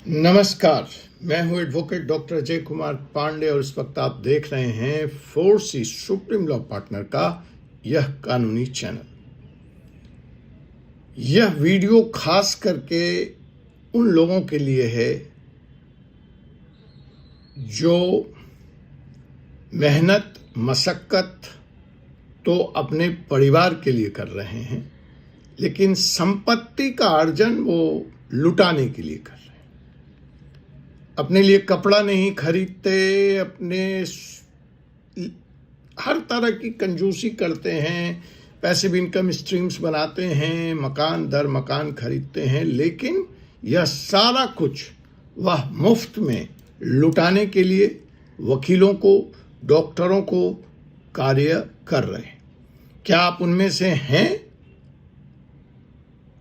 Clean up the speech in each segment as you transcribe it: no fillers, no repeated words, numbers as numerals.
नमस्कार, मैं हूं एडवोकेट डॉक्टर अजय कुमार पांडे और इस वक्त आप देख रहे हैं 4C सुप्रीम लॉ पार्टनर का यह कानूनी चैनल। यह वीडियो खास करके उन लोगों के लिए है जो मेहनत मशक्कत तो अपने परिवार के लिए कर रहे हैं, लेकिन संपत्ति का अर्जन वो लुटाने के लिए कर रहे हैं। अपने लिए कपड़ा नहीं खरीदते, अपने हर तरह की कंजूसी करते हैं, पैसिव इनकम स्ट्रीम्स बनाते हैं, मकान दर मकान खरीदते हैं, लेकिन यह सारा कुछ वह मुफ्त में लुटाने के लिए वकीलों को, डॉक्टरों को कार्य कर रहे हैं। क्या आप उनमें से हैं?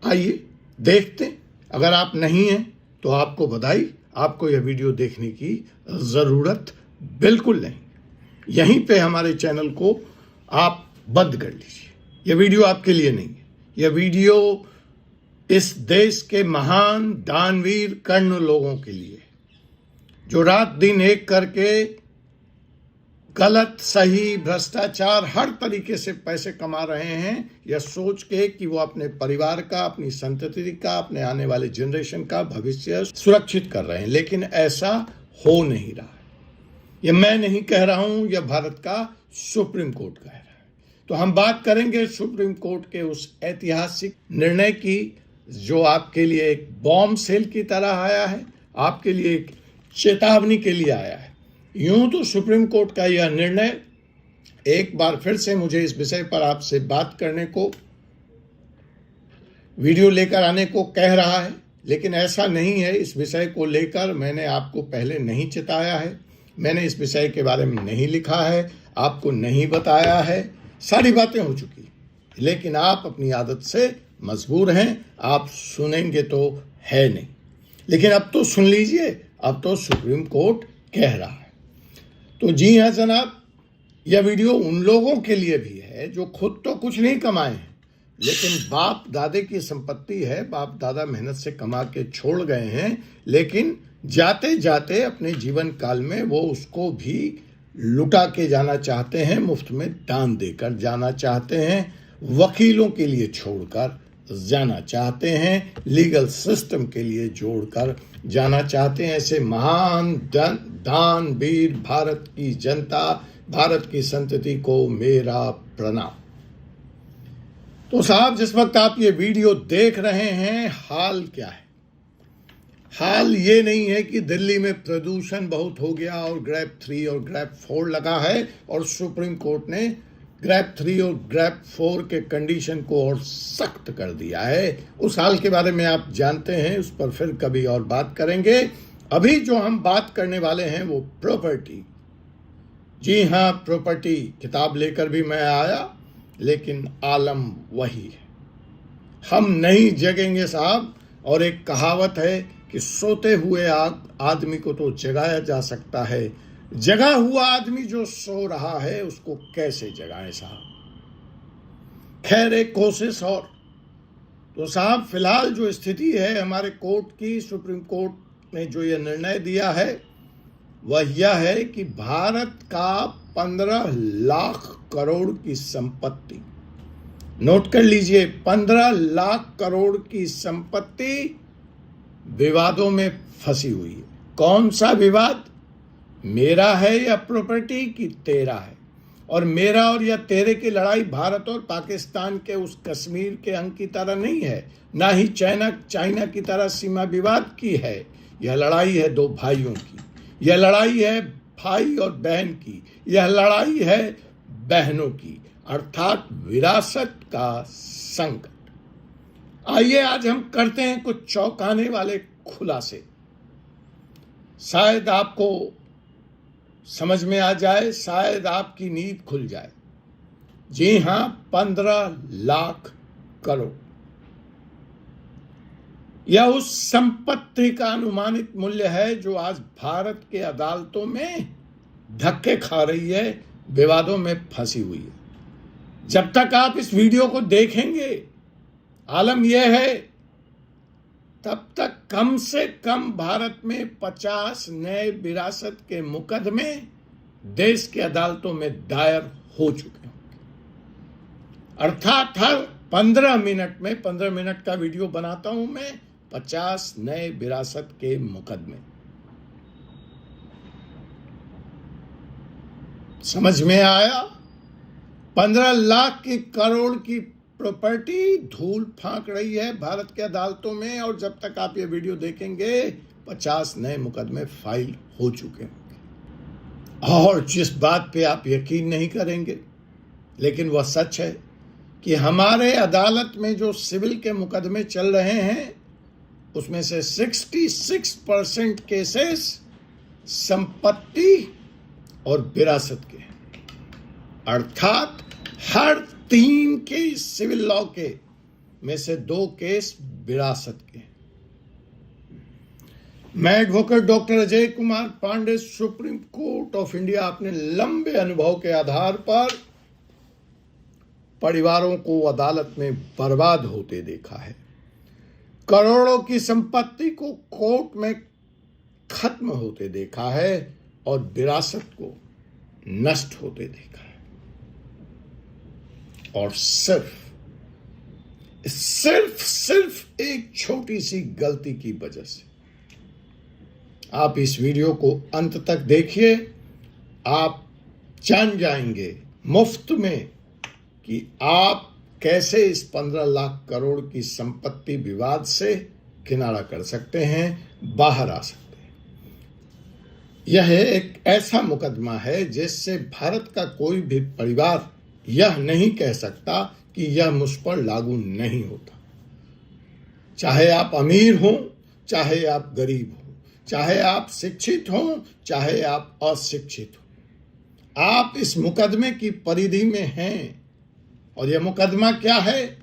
आइए देखते हैं। अगर आप नहीं हैं तो आपको बधाई, आपको यह वीडियो देखने की ज़रूरत बिल्कुल नहीं। यहीं पे हमारे चैनल को आप बंद कर लीजिए। यह वीडियो आपके लिए नहीं है। यह वीडियो इस देश के महान दानवीर कर्ण लोगों के लिए, जो रात दिन एक करके गलत सही भ्रष्टाचार हर तरीके से पैसे कमा रहे हैं, यह सोच के कि वो अपने परिवार का, अपनी संतति का, अपने आने वाले जनरेशन का भविष्य सुरक्षित कर रहे हैं। लेकिन ऐसा हो नहीं रहा है। यह मैं नहीं कह रहा हूं, यह भारत का सुप्रीम कोर्ट कह रहा है। तो हम बात करेंगे सुप्रीम कोर्ट के उस ऐतिहासिक निर्णय की, जो आपके लिए एक बॉम्ब सेल की तरह आया है, आपके लिए एक चेतावनी के लिए आया है। यूं तो सुप्रीम कोर्ट का यह निर्णय एक बार फिर से मुझे इस विषय पर आपसे बात करने को, वीडियो लेकर आने को कह रहा है, लेकिन ऐसा नहीं है। इस विषय को लेकर मैंने आपको पहले नहीं चिताया है, मैंने इस विषय के बारे में नहीं लिखा है, आपको नहीं बताया है, सारी बातें हो चुकी, लेकिन आप अपनी आदत से मजबूर हैं, आप सुनेंगे तो है नहीं। लेकिन अब तो सुन लीजिए, अब तो सुप्रीम कोर्ट कह रहा है। तो जी हाँ जनाब, यह वीडियो उन लोगों के लिए भी है जो खुद तो कुछ नहीं कमाए हैं, लेकिन बाप दादे की संपत्ति है, बाप दादा मेहनत से कमा के छोड़ गए हैं, लेकिन जाते जाते अपने जीवन काल में वो उसको भी लुटा के जाना चाहते हैं, मुफ्त में दान देकर जाना चाहते हैं, वकीलों के लिए छोड़कर जाना चाहते हैं, लीगल सिस्टम के लिए जोड़कर जाना चाहते हैं। ऐसे महान दानवीर भारत की जनता, भारत की संतति को मेरा प्रणाम। तो साहब, जिस वक्त आप ये वीडियो देख रहे हैं, हाल क्या है? हाल ये नहीं है कि दिल्ली में प्रदूषण बहुत हो गया और ग्रैब 3 और ग्रैब 4 लगा है और सुप्रीम कोर्ट ने ग्रैब 3 और ग्रैब 4 के कंडीशन को और सख्त कर दिया है। उस हाल के बारे में आप जानते हैं, उस पर फिर कभी और बात करेंगे। अभी जो हम बात करने वाले हैं वो प्रॉपर्टी। जी हाँ, प्रॉपर्टी। किताब लेकर भी मैं आया, लेकिन आलम वही है। हम नहीं जगेंगे साहब। और एक कहावत है कि सोते हुए आदमी को तो जगाया जा सकता है, जगा हुआ आदमी जो सो रहा है उसको कैसे जगाएं साहब। खैर, एक कोशिश और। तो साहब, फिलहाल जो स्थिति है हमारे कोर्ट की, सुप्रीम कोर्ट ने जो यह निर्णय दिया है वह यह है कि भारत का 15 लाख करोड़ की संपत्ति, नोट कर लीजिए, 15 लाख करोड़ की संपत्ति विवादों में फंसी हुई है। कौन सा विवाद? मेरा है या प्रॉपर्टी की तेरा है? और मेरा और या तेरे की लड़ाई भारत और पाकिस्तान के उस कश्मीर के अंग की तरह नहीं है, ना ही चाइना की तरह सीमा विवाद की है। यह लड़ाई है दो भाइयों की, यह लड़ाई है भाई और बहन की, यह लड़ाई है बहनों की, अर्थात विरासत का संकट। आइए आज हम करते हैं कुछ चौंकाने वाले खुलासे, शायद आपको समझ में आ जाए, शायद आपकी नींद खुल जाए। जी हां, 15 लाख करोड़, यह उस संपत्ति का अनुमानित मूल्य है जो आज भारत के अदालतों में धक्के खा रही है, विवादों में फंसी हुई है। जब तक आप इस वीडियो को देखेंगे, आलम यह है तब तक कम से कम भारत में 50 नए विरासत के मुकदमे देश की अदालतों में दायर हो चुके होंगे। अर्थात हर 15 मिनट का वीडियो बनाता हूं मैं, 50 नए विरासत के मुकदमे। समझ में आया? 15 लाख की करोड़ की प्रॉपर्टी धूल फांक रही है भारत के अदालतों में, और जब तक आप ये वीडियो देखेंगे 50 नए मुकदमे फाइल हो चुके होंगे। और जिस बात पे आप यकीन नहीं करेंगे, लेकिन वह सच है कि हमारे अदालत में जो सिविल के मुकदमे चल रहे हैं उसमें से 66% केसेस संपत्ति और विरासत के, अर्थात हर 3 केस सिविल लॉ के में से 2 केस विरासत के। मैं advocate doctor Ajay Kumar Pandey, Supreme Court of India, अपने लंबे अनुभव के आधार पर परिवारों को अदालत में बर्बाद होते देखा है, करोड़ों की संपत्ति को कोर्ट में खत्म होते देखा है और विरासत को नष्ट होते देखा है। और सिर्फ एक छोटी सी गलती की वजह से। आप इस वीडियो को अंत तक देखिए, आप जान जाएंगे मुफ्त में कि आप कैसे इस 15 लाख करोड़ की संपत्ति विवाद से किनारा कर सकते हैं, बाहर आ सकते हैं। यह एक ऐसा मुकदमा है जिससे भारत का कोई भी परिवार यह नहीं कह सकता कि यह मुझ पर लागू नहीं होता। चाहे आप अमीर हों, चाहे आप गरीब हों, चाहे आप शिक्षित हों, चाहे आप अशिक्षित हों, आप इस मुकदमे की परिधि में हैं। और यह मुकदमा क्या है?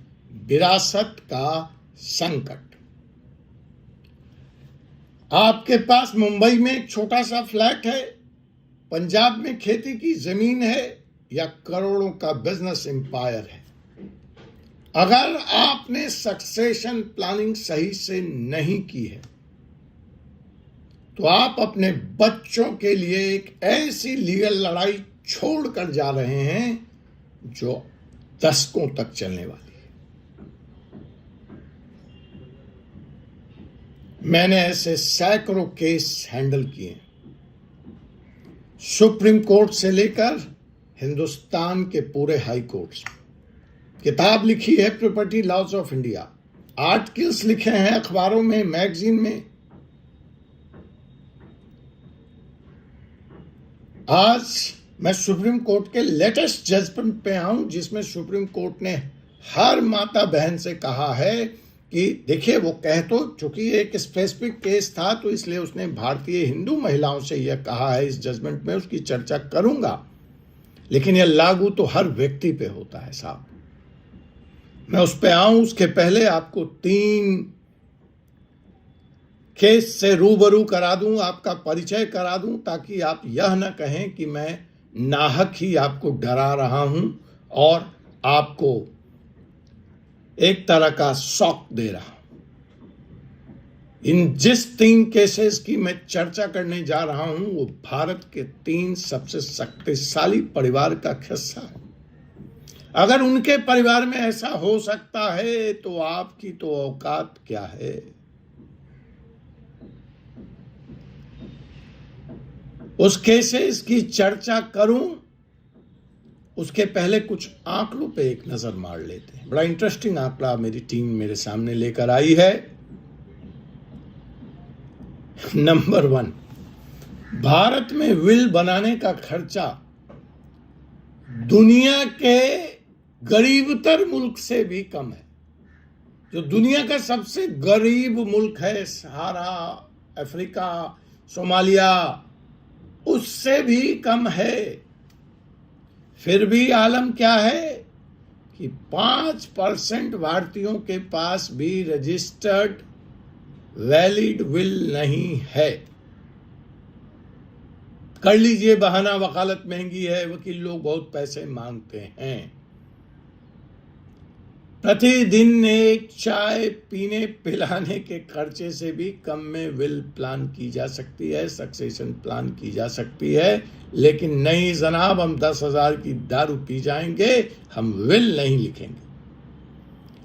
विरासत का संकट। आपके पास मुंबई में एक छोटा सा फ्लैट है, पंजाब में खेती की जमीन है, या करोड़ों का बिजनेस एम्पायर है। अगर आपने सक्सेशन प्लानिंग सही से नहीं की है तो आप अपने बच्चों के लिए एक ऐसी लीगल लड़ाई छोड़कर जा रहे हैं जो दशकों तक चलने वाली है। मैंने ऐसे सैकड़ों केस हैंडल किए, सुप्रीम कोर्ट से लेकर हिंदुस्तान के पूरे हाई कोर्ट्स में। किताब लिखी है property laws of India, articles लिखे हैं अखबारों में, मैगजीन में। आज मैं सुप्रीम कोर्ट के लेटेस्ट जजमेंट पे आऊं, जिसमें सुप्रीम कोर्ट ने हर माता बहन से कहा है कि देखिए, वो कह तो चूंकि एक स्पेसिफिक केस था तो इसलिए उसने भारतीय हिंदू महिलाओं से यह कहा है, इस जजमेंट में उसकी चर्चा करूंगा, लेकिन यह लागू तो हर व्यक्ति पे होता है साहब। मैं उस पे आऊं उसके पहले आपको 3 केस से रूबरू करा दूं, आपका परिचय करा दूं, ताकि आप यह न कहें कि मैं नाहक ही आपको डरा रहा हूं और आपको एक तरह का शॉक दे रहा हूं। इन जिस 3 केसेस की मैं चर्चा करने जा रहा हूं वो भारत के 3 सबसे शक्तिशाली परिवार का किस्सा है। अगर उनके परिवार में ऐसा हो सकता है तो आपकी तो औकात क्या है। उस केसेस की चर्चा करूं उसके पहले कुछ आंकड़ों पे एक नजर मार लेते हैं। बड़ा इंटरेस्टिंग आंकड़ा मेरी टीम मेरे सामने लेकर आई है। नंबर 1, भारत में विल बनाने का खर्चा दुनिया के गरीबतर मुल्क से भी कम है। जो दुनिया का सबसे गरीब मुल्क है, सहारा अफ्रीका, सोमालिया, उससे भी कम है। फिर भी आलम क्या है कि 5% भारतीयों के पास भी रजिस्टर्ड वैलिड विल नहीं है। कर लीजिए बहाना, वकालत महंगी है, वकील लोग बहुत पैसे मांगते हैं। प्रतिदिन एक चाय पीने पिलाने के खर्चे से भी कम में विल प्लान की जा सकती है, सक्सेशन प्लान की जा सकती है। लेकिन नहीं जनाब, हम 10,000 की दारू पी जाएंगे, हम विल नहीं लिखेंगे।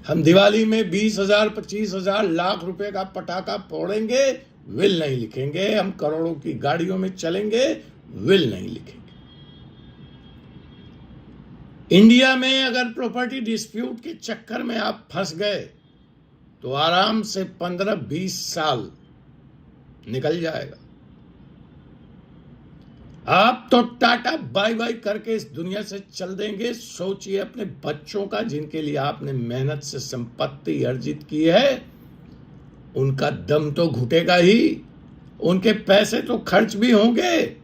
हम दिवाली में 20,000, 25,000, लाख रुपए का पटाखा फोड़ेंगे, विल नहीं लिखेंगे। हम करोड़ों की गाड़ियों में चलेंगे, विल नहीं लिखेंगे। इंडिया में अगर प्रॉपर्टी डिस्प्यूट के चक्कर में आप फंस गए तो आराम से 15-20 साल निकल जाएगा। आप तो टाटा बाय बाय करके इस दुनिया से चल देंगे। सोचिए अपने बच्चों का, जिनके लिए आपने मेहनत से संपत्ति अर्जित की है, उनका दम तो घुटेगा ही, उनके पैसे तो खर्च भी होंगे,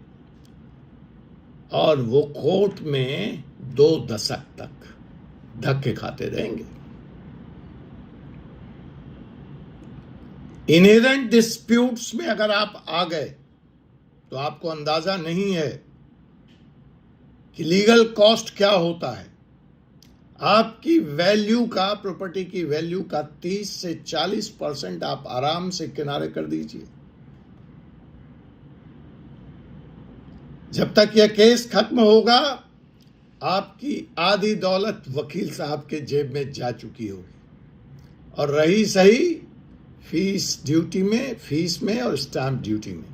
और वो कोर्ट में 2 दशक तक धक्के खाते रहेंगे। इनहेरेंट डिस्प्यूट्स में अगर आप आ गए तो आपको अंदाजा नहीं है कि लीगल कॉस्ट क्या होता है। आपकी वैल्यू का, प्रॉपर्टी की वैल्यू का 30 से 40% आप आराम से किनारे कर दीजिए। जब तक यह केस खत्म होगा, आपकी आधी दौलत वकील साहब के जेब में जा चुकी होगी, और रही सही फीस ड्यूटी में, फीस में और स्टैंप ड्यूटी में।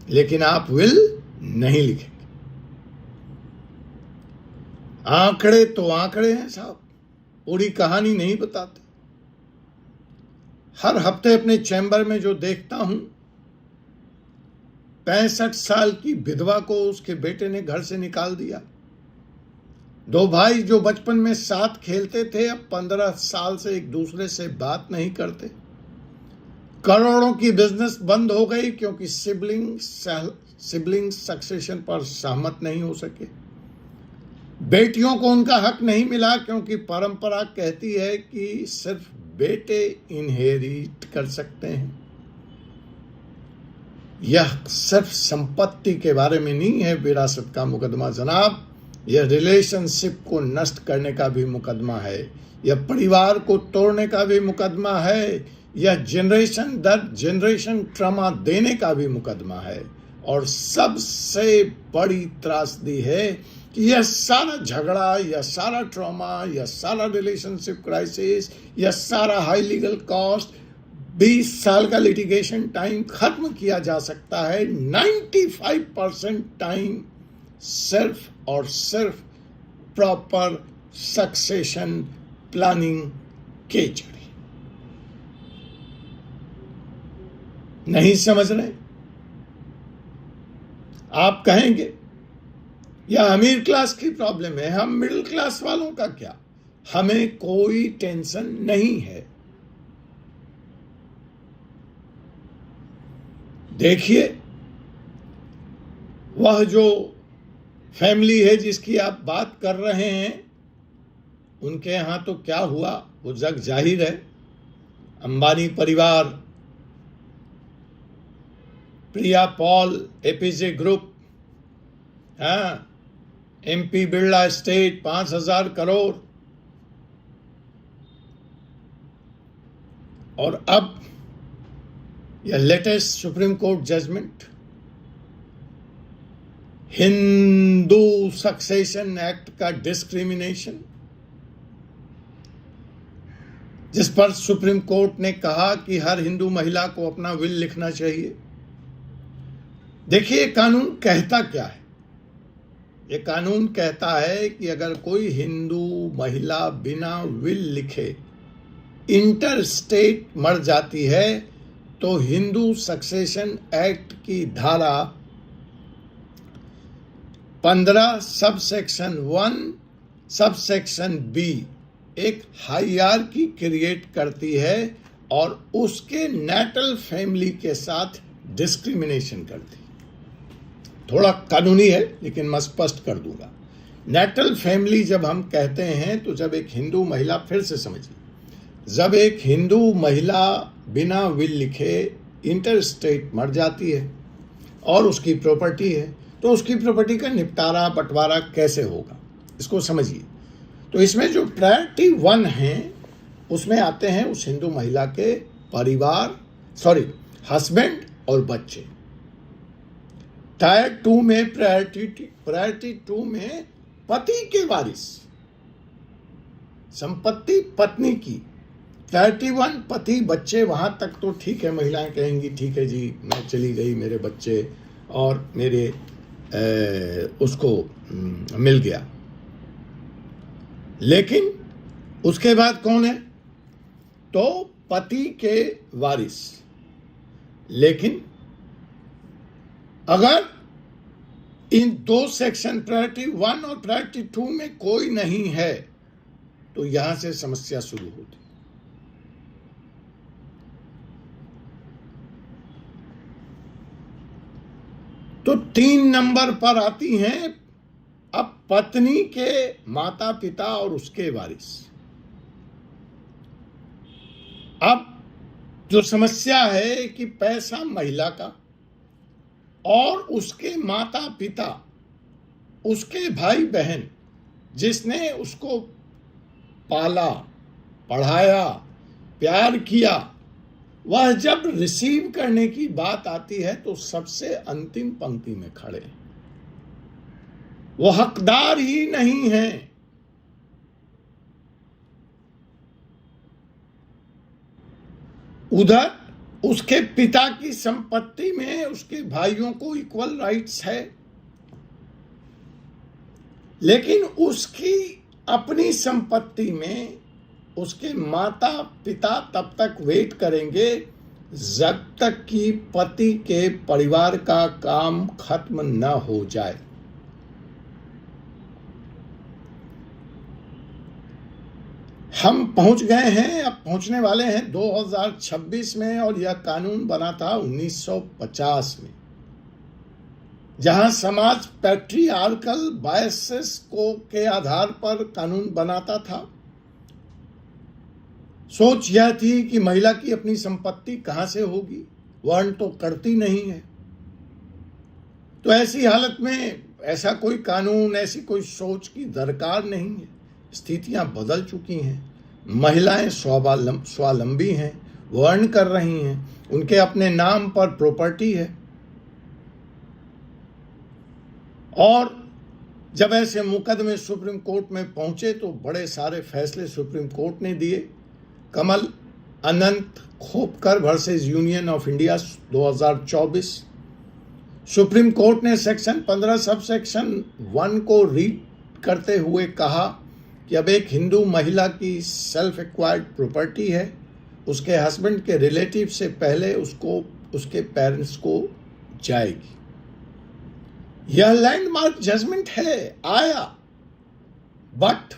लेकिन आप विल नहीं लिखेंगे। आंकड़े तो आंकड़े हैं साहब, पूरी कहानी नहीं बताते। हर हफ्ते अपने चैम्बर में जो देखता हूं, 65 साल की विधवा को उसके बेटे ने घर से निकाल दिया। 2 भाई जो बचपन में साथ खेलते थे, अब 15 साल से एक दूसरे से बात नहीं करते। करोड़ों की बिजनेस बंद हो गई क्योंकि सिबलिंग सक्सेशन पर सहमत नहीं हो सके। बेटियों को उनका हक नहीं मिला क्योंकि परंपरा कहती है कि सिर्फ बेटे इनहेरिट कर सकते हैं। यह सिर्फ संपत्ति के बारे में नहीं है विरासत का मुकदमा जनाब, यह रिलेशनशिप को नष्ट करने का भी मुकदमा है, यह परिवार को तोड़ने का भी मुकदमा है, यह जनरेशन दर जनरेशन ट्रॉमा देने का भी मुकदमा है। और सबसे बड़ी त्रासदी है कि यह सारा झगड़ा, यह सारा ट्रॉमा, यह सारा रिलेशनशिप क्राइसिस, यह सारा हाई लीगल कॉस्ट, 20 साल का लिटिगेशन टाइम खत्म किया जा सकता है 95% टाइम सिर्फ और सिर्फ प्रॉपर सक्सेशन प्लानिंग के जरिए। नहीं समझ रहे? आप कहेंगे यह अमीर क्लास की प्रॉब्लम है, हम मिडिल क्लास वालों का क्या, हमें कोई टेंशन नहीं है। देखिए, वह जो फैमिली है जिसकी आप बात कर रहे हैं, उनके यहां तो क्या हुआ वो जग जाहिर है। अंबानी परिवार, Priya Paul, APJ group, MP Birla estate 5,000 crore, और अब यह latest supreme court judgment, Hindu succession act का डिस्क्रिमिनेशन, जिस पर सुप्रीम कोर्ट ने कहा कि हर हिंदू महिला को अपना विल लिखना चाहिए। देखिए, कानून कहता क्या है? ये कानून कहता है कि अगर कोई हिंदू महिला बिना विल लिखे इंटर स्टेट मर जाती है तो हिंदू सक्सेशन एक्ट की धारा 15 सबसेक्शन 1 सबसेक्शन बी एक हायरार्की क्रिएट करती है और उसके नेटल फैमिली के साथ डिस्क्रिमिनेशन करती है। थोड़ा कानूनी है लेकिन मैं स्पष्ट कर दूंगा। नेटल फैमिली जब हम कहते हैं तो जब एक हिंदू महिला, फिर से समझिए, जब एक हिंदू महिला बिना विल लिखे इंटर स्टेट मर जाती है और उसकी प्रॉपर्टी है, तो उसकी प्रॉपर्टी का निपटारा बंटवारा कैसे होगा, इसको समझिए। तो इसमें जो प्रायोरिटी 1 है उसमें आते हैं उस हिंदू महिला के परिवार, हस्बैंड और बच्चे। टायर 2 में प्रायोरिटी 2 में पति के वारिस, संपत्ति पत्नी की। प्रायोरिटी 1 पति बच्चे, वहां तक तो ठीक है, महिलाएं कहेंगी ठीक है जी, मैं चली गई, मेरे बच्चे और मेरे उसको मिल गया। लेकिन उसके बाद कौन है? तो पति के वारिस। लेकिन अगर इन 2 सेक्शन प्रायोरिटी 1 और प्रायोरिटी 2 में कोई नहीं है तो यहां से समस्या शुरू होती। तो 3 नंबर पर आती हैं अब पत्नी के माता पिता और उसके वारिस। अब जो समस्या है कि पैसा महिला का और उसके माता पिता, उसके भाई बहन, जिसने उसको पाला, पढ़ाया, प्यार किया, वह जब रिसीव करने की बात आती है तो सबसे अंतिम पंक्ति में खड़े, वो हकदार ही नहीं है। उधर उसके पिता की संपत्ति में उसके भाइयों को इक्वल राइट्स है, लेकिन उसकी अपनी संपत्ति में उसके माता पिता तब तक वेट करेंगे जब तक कि पति के परिवार का काम खत्म न हो जाए। हम पहुंच गए हैं, अब पहुंचने वाले हैं 2026 में, और यह कानून बना था 1950 में, जहां समाज पैट्रियार्कल बायसेस को के आधार पर कानून बनाता था। सोच यह थी कि महिला की अपनी संपत्ति कहां से होगी, वर्ण तो करती नहीं है। तो ऐसी हालत में ऐसा कोई कानून, ऐसी कोई सोच की दरकार नहीं है। स्थितियां बदल चुकी हैं, महिलाएं स्वावलंबी हैं, वो अर्न कर रही हैं, उनके अपने नाम पर प्रॉपर्टी है। और जब ऐसे मुकदमे सुप्रीम कोर्ट में पहुंचे तो बड़े सारे फैसले सुप्रीम कोर्ट ने दिए। Kamal Anant Khopkar versus union of India 2024, supreme court ने सेक्शन 15 सब सेक्शन 1 को रीड करते हुए कहा कि अब एक हिंदू महिला की सेल्फ एक्वायर्ड प्रॉपर्टी है, उसके हस्बैंड के रिलेटिव से पहले उसको उसके पेरेंट्स को जाएगी। यह लैंडमार्क जजमेंट है, आया, बट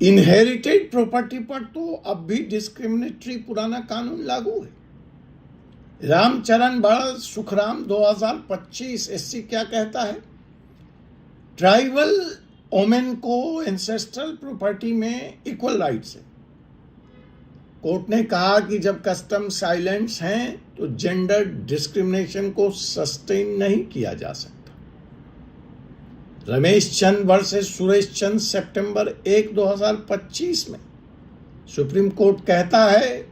इनहेरिटेड प्रॉपर्टी पर तो अब भी डिस्क्रिमिनेटरी पुराना कानून लागू है। रामचरण बड़ सुखराम 2025 एससी क्या कहता है? ट्राइबल ओमेन को एंसेस्ट्रल प्रॉपर्टी में इक्वल राइट्स है। कोर्ट ने कहा कि जब कस्टम साइलेंट्स हैं तो जेंडर डिस्क्रिमिनेशन को सस्टेन नहीं किया जा सकता। रमेश चंद वर्सेस सुरेश चंद सितंबर 1, 2025 में सुप्रीम कोर्ट कहता है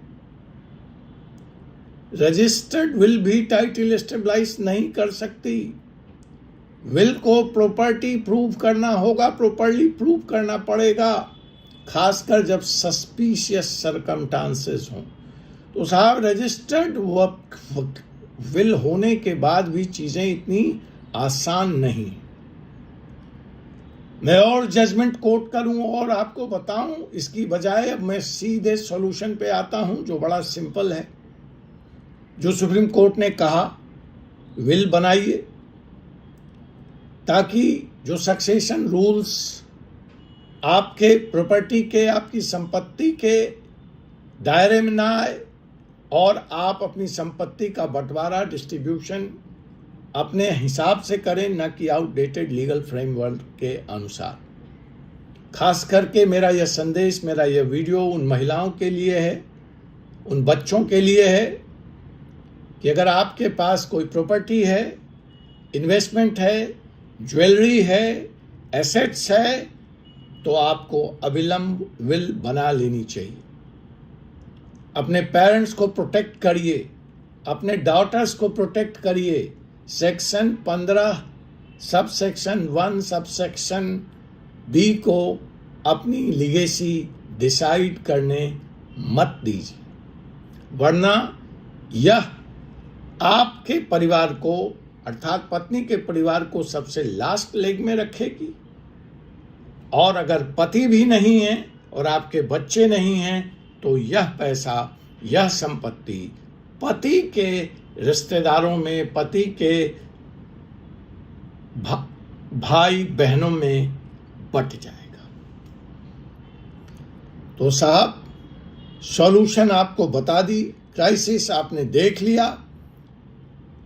रजिस्टर्ड विल भी टाइटल स्टेबलाइज नहीं कर सकती। विल को प्रॉपर्टी प्रूव करना होगा, प्रॉपर्ली प्रूव करना पड़ेगा, खासकर जब सस्पिशियस सर्कमस्टांसेस हों। तो साहब रजिस्टर्ड विल होने के बाद भी चीजें इतनी आसान नहीं। मैं और जजमेंट कोट करूं और आपको बताऊं, इसकी बजाय अब मैं सीधे सॉल्यूशन पे आता हूं जो बड़ा सिंपल है। जो सुप्रीम कोर्ट ने कहा विल बनाइए ताकि जो सक्सेशन रूल्स आपके प्रॉपर्टी के, आपकी संपत्ति के दायरे में ना आए और आप अपनी संपत्ति का बंटवारा, डिस्ट्रीब्यूशन अपने हिसाब से करें, न कि आउटडेटेड लीगल फ्रेमवर्क के अनुसार। खास करके मेरा यह संदेश, मेरा यह वीडियो उन महिलाओं के लिए है, उन बच्चों के लिए है कि अगर आपके पास कोई प्रॉपर्टी है, इन्वेस्टमेंट है, ज्वेलरी है एसेट्स है तो आपको अविलंब विल बना लेनी चाहिए। अपने पेरेंट्स को प्रोटेक्ट करिए, अपने डॉटर्स को प्रोटेक्ट करिए। Section 15 sub section 1 sub section B को अपनी लीगेसी डिसाइड करने मत दीजिए, वरना यह आपके परिवार को अर्थात पत्नी के परिवार को सबसे लास्ट लेग में रखेगी। और अगर पति भी नहीं है और आपके बच्चे नहीं हैं तो यह पैसा, यह संपत्ति पति के रिश्तेदारों में, पति के भाई बहनों में बट जाएगा। तो साहब, सॉल्यूशन आपको बता दी, क्राइसिस आपने देख लिया।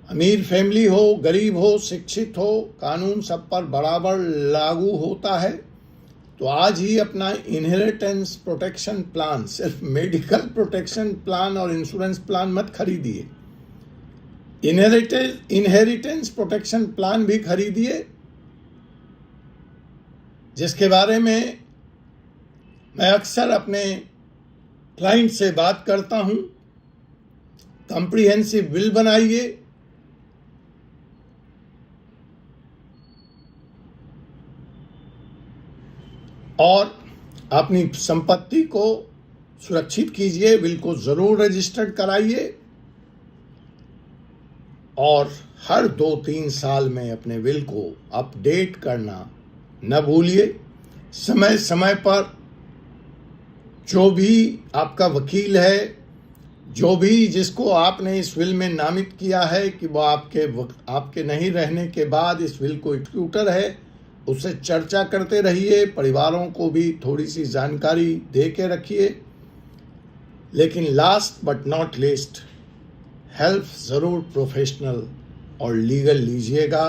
अमीर फैमिली हो, गरीब हो, शिक्षित हो, कानून सब पर बराबर लागू होता है। तो आज ही अपना इनहेरिटेंस प्रोटेक्शन प्लान, सिर्फ मेडिकल प्रोटेक्शन प्लान और इंश्योरेंस प्लान मत खरीदिए, इनहेरिटेंस प्रोटेक्शन प्लान भी खरीदिए, जिसके बारे में मैं अक्सर अपने क्लाइंट से बात करता हूं। कॉम्प्रिहेंसिव विल बनाइए, और अपनी संपत्ति को सुरक्षित कीजिए, विल को जरूर रजिस्टर्ड कराइए, और हर 2-3 साल में अपने विल को अपडेट करना न भूलिए। समय समय पर जो भी आपका वकील है, जो भी जिसको आपने इस विल में नामित किया है कि वो आपके नहीं रहने के बाद इस विल को एक्यूटर है, उससे चर्चा करते रहिए। परिवारों को भी थोड़ी सी जानकारी दे के रखिए। लेकिन last but not least, help ज़रूर प्रोफेशनल और लीगल लीजिएगा।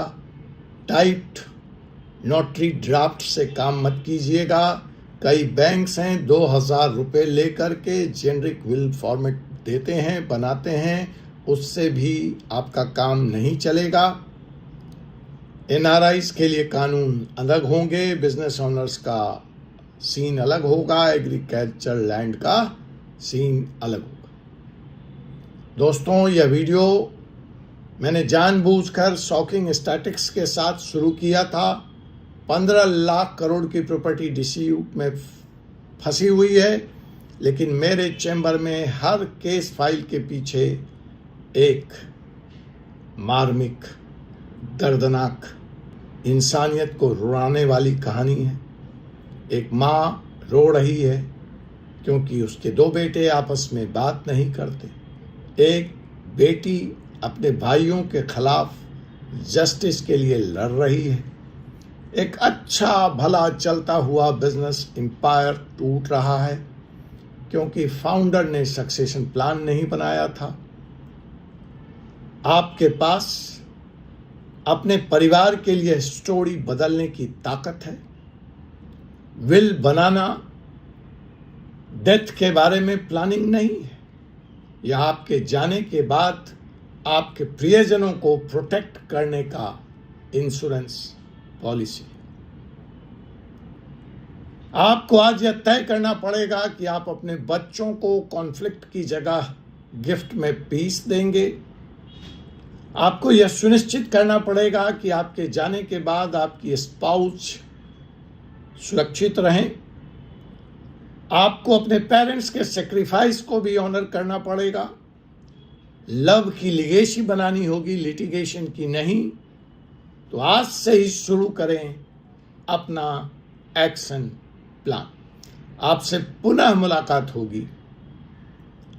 टाइप्ड नोटरी ड्राफ्ट से काम मत कीजिएगा। कई बैंक्स हैं 2000 रुपये लेकर के जेनरिक विल फॉर्मेट देते हैं, बनाते हैं, उससे भी आपका काम नहीं चलेगा। NRIs के लिए कानून अलग होंगे, बिजनेस ओनर्स का सीन अलग होगा, एग्रीकल्चर लैंड का सीन अलग होगा। दोस्तों, यह वीडियो मैंने जानबूझकर शॉकिंग स्टैटिस्टिक्स के साथ शुरू किया था। 15 लाख करोड़ की प्रॉपर्टी डिस्प्यूट में फंसी हुई है, लेकिन मेरे चैम्बर में हर केस फाइल के पीछे एक मार्मिक, दर्दनाक, इंसानियत को रुलाने वाली कहानी है। एक माँ रो रही है क्योंकि उसके 2 बेटे आपस में बात नहीं करते। एक बेटी अपने भाइयों के खिलाफ जस्टिस के लिए लड़ रही है। एक अच्छा भला चलता हुआ बिजनेस एम्पायर टूट रहा है क्योंकि फाउंडर ने सक्सेशन प्लान नहीं बनाया था। आपके पास अपने परिवार के लिए स्टोरी बदलने की ताकत है। विल बनाना डेथ के बारे में प्लानिंग नहीं है। यह आपके जाने के बाद आपके प्रियजनों को प्रोटेक्ट करने का इंश्योरेंस पॉलिसी। आपको आज यह तय करना पड़ेगा कि आप अपने बच्चों को कॉन्फ्लिक्ट की जगह गिफ्ट में पीस देंगे। आपको यह सुनिश्चित करना पड़ेगा कि आपके जाने के बाद आपकी स्पाउस सुरक्षित रहें। आपको अपने पेरेंट्स के सेक्रीफाइस को भी ऑनर करना पड़ेगा। लव की लीगेसी बनानी होगी, लिटिगेशन की नहीं। तो आज से ही शुरू करें अपना एक्शन प्लान। आपसे पुनः मुलाकात होगी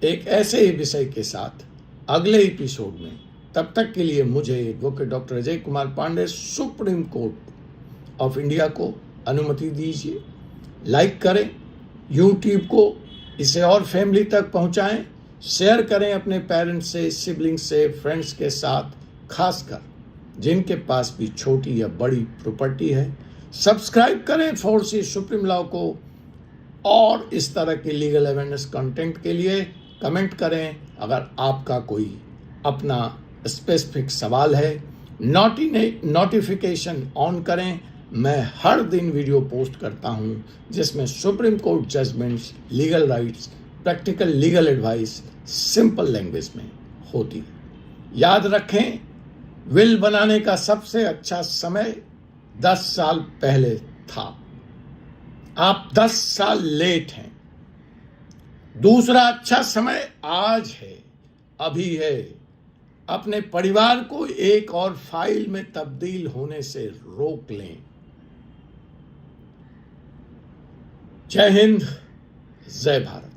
एक ऐसे ही विषय के साथ अगले एपिसोड में। तब तक के लिए मुझे advocate doctor Ajay Kumar Pandey, Supreme Court of India को अनुमति दीजिए। लाइक करें यूट्यूब को, इसे और फैमिली तक पहुंचाएं, शेयर करें अपने पेरेंट्स से, सिबलिंग्स से, फ्रेंड्स के साथ, खासकर जिनके पास भी छोटी या बड़ी प्रॉपर्टी है। सब्सक्राइब करें 4C सुप्रीम लॉ को, और इस तरह के लीगल अवेयरनेस कंटेंट के लिए कमेंट करें। अगर आपका कोई अपना स्पेसिफिक सवाल है, नोटिफिकेशन ऑन करें। मैं हर दिन वीडियो पोस्ट करता हूं जिसमें Supreme Court judgements, legal rights, practical legal advice simple language में होती है। याद रखें, विल बनाने का सबसे अच्छा समय 10 साल पहले था। आप 10 साल लेट हैं। दूसरा अच्छा समय आज है, अभी है। अपने परिवार को एक और फाइल में तब्दील होने से रोक लें। जय हिंद, जय भारत।